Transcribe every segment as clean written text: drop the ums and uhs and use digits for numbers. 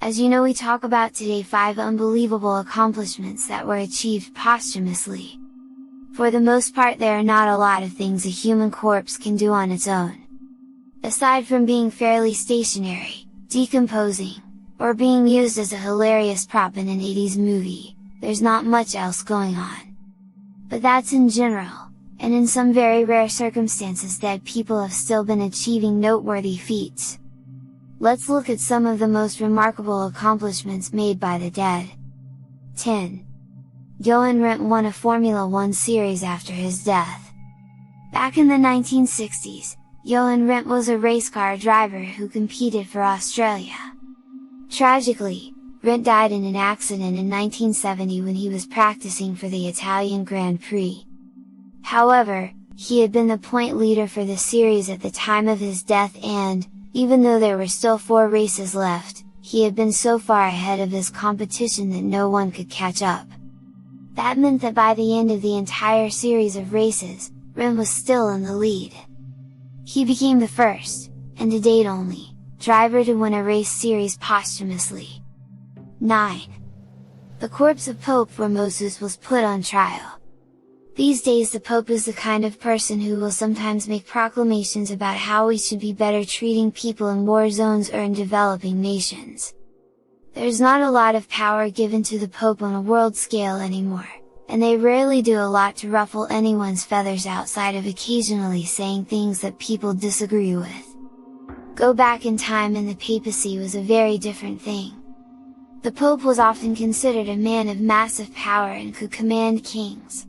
As you know, we talk about today 5 unbelievable accomplishments that were achieved posthumously. For the most part, there are not a lot of things a human corpse can do on its own. Aside from being fairly stationary, decomposing, or being used as a hilarious prop in an 80s movie, there's not much else going on. But that's in general, and in some very rare circumstances dead people have still been achieving noteworthy feats. Let's look at some of the most remarkable accomplishments made by the dead. 10. Jochen Rindt won a Formula 1 series after his death. Back in the 1960s, Jochen Rindt was a racecar driver who competed for Australia. Tragically, Rindt died in an accident in 1970 when he was practicing for the Italian Grand Prix. However, he had been the point leader for the series at the time of his death and, even though there were still 4 races left, he had been so far ahead of his competition that no one could catch up. That meant that by the end of the entire series of races, Rindt was still in the lead. He became the first, and to date only, driver to win a race series posthumously. 9. The corpse of Pope Formosus was put on trial. These days the Pope is the kind of person who will sometimes make proclamations about how we should be better treating people in war zones or in developing nations. There's not a lot of power given to the Pope on a world scale anymore, and they rarely do a lot to ruffle anyone's feathers outside of occasionally saying things that people disagree with. Go back in time and the papacy was a very different thing. The Pope was often considered a man of massive power and could command kings.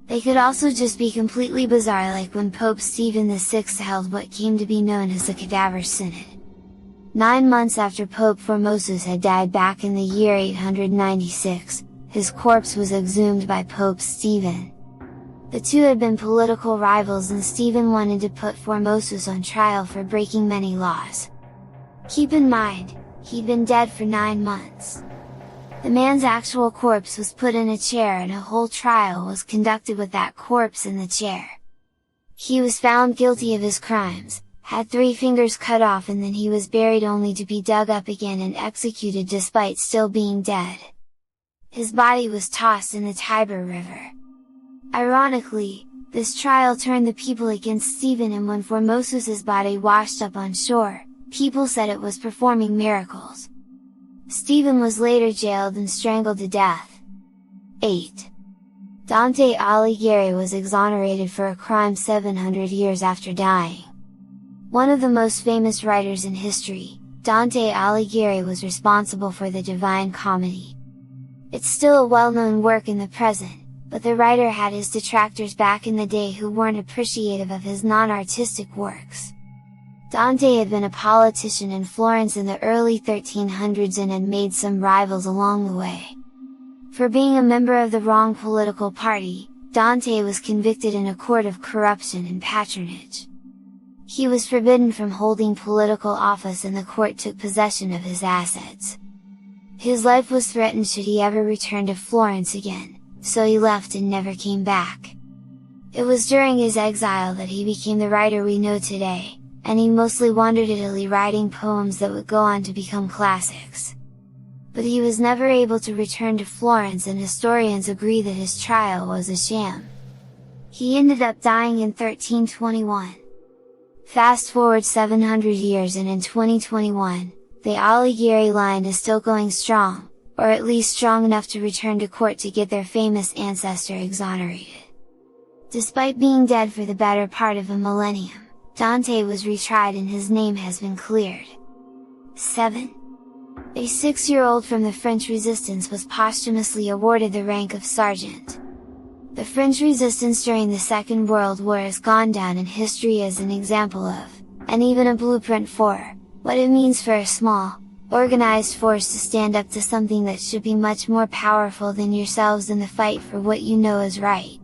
They could also just be completely bizarre, like when Pope Stephen VI held what came to be known as the Cadaver Synod. 9 months after Pope Formosus had died back in the year 896, his corpse was exhumed by Pope Stephen. The two had been political rivals and Stephen wanted to put Formosus on trial for breaking many laws. Keep in mind, he'd been dead for 9 months. The man's actual corpse was put in a chair and a whole trial was conducted with that corpse in the chair. He was found guilty of his crimes, had 3 fingers cut off, and then he was buried only to be dug up again and executed despite still being dead. His body was tossed in the Tiber River. Ironically, this trial turned the people against Stephen, and when Formosus's body washed up on shore, people said it was performing miracles. Stephen was later jailed and strangled to death. 8. Dante Alighieri was exonerated for a crime 700 years after dying. One of the most famous writers in history, Dante Alighieri was responsible for the Divine Comedy. It's still a well-known work in the present, but the writer had his detractors back in the day who weren't appreciative of his non-artistic works. Dante had been a politician in Florence in the early 1300s and had made some rivals along the way. For being a member of the wrong political party, Dante was convicted in a court of corruption and patronage. He was forbidden from holding political office and the court took possession of his assets. His life was threatened should he ever return to Florence again, so he left and never came back. It was during his exile that he became the writer we know today, and he mostly wandered Italy writing poems that would go on to become classics. But he was never able to return to Florence, and historians agree that his trial was a sham. He ended up dying in 1321. Fast forward 700 years and in 2021, the Alighieri line is still going strong, or at least strong enough to return to court to get their famous ancestor exonerated. Despite being dead for the better part of a millennium, Dante was retried and his name has been cleared. 7. A 6-year-old from the French Resistance was posthumously awarded the rank of sergeant. The French Resistance during the Second World War has gone down in history as an example of, and even a blueprint for, what it means for a small, organized force to stand up to something that should be much more powerful than yourselves in the fight for what you know is right.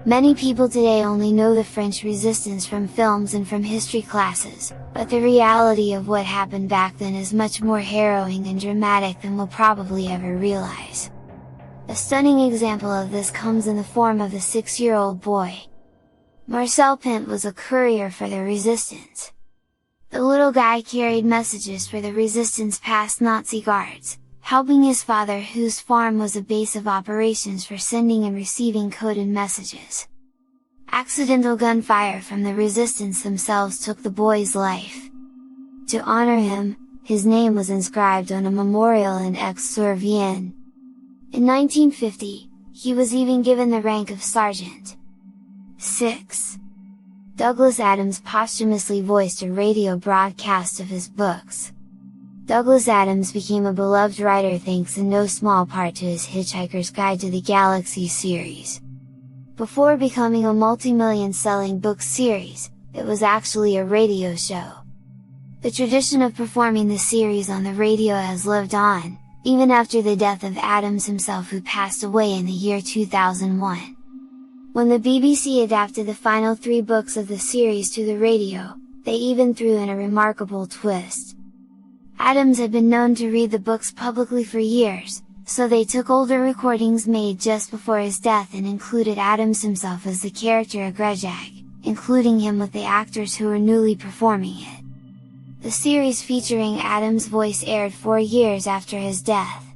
Many people today only know the French Resistance from films and from history classes, but the reality of what happened back then is much more harrowing and dramatic than we'll probably ever realize. A stunning example of this comes in the form of a 6-year-old boy. Marcel Pint was a courier for the Resistance. The little guy carried messages for the resistance past Nazi guards, helping his father, whose farm was a base of operations for sending and receiving coded messages. Accidental gunfire from the resistance themselves took the boy's life. To honor him, his name was inscribed on a memorial in Aix-sur-Vienne. In 1950, he was even given the rank of sergeant. 6. Douglas Adams posthumously voiced a radio broadcast of his books. Douglas Adams became a beloved writer thanks in no small part to his Hitchhiker's Guide to the Galaxy series. Before becoming a multi-million selling book series, it was actually a radio show. The tradition of performing the series on the radio has lived on, even after the death of Adams himself, who passed away in the year 2001. When the BBC adapted the final 3 books of the series to the radio, they even threw in a remarkable twist. Adams had been known to read the books publicly for years, so they took older recordings made just before his death and included Adams himself as the character Grejag, including him with the actors who were newly performing it. The series featuring Adams' voice aired 4 years after his death.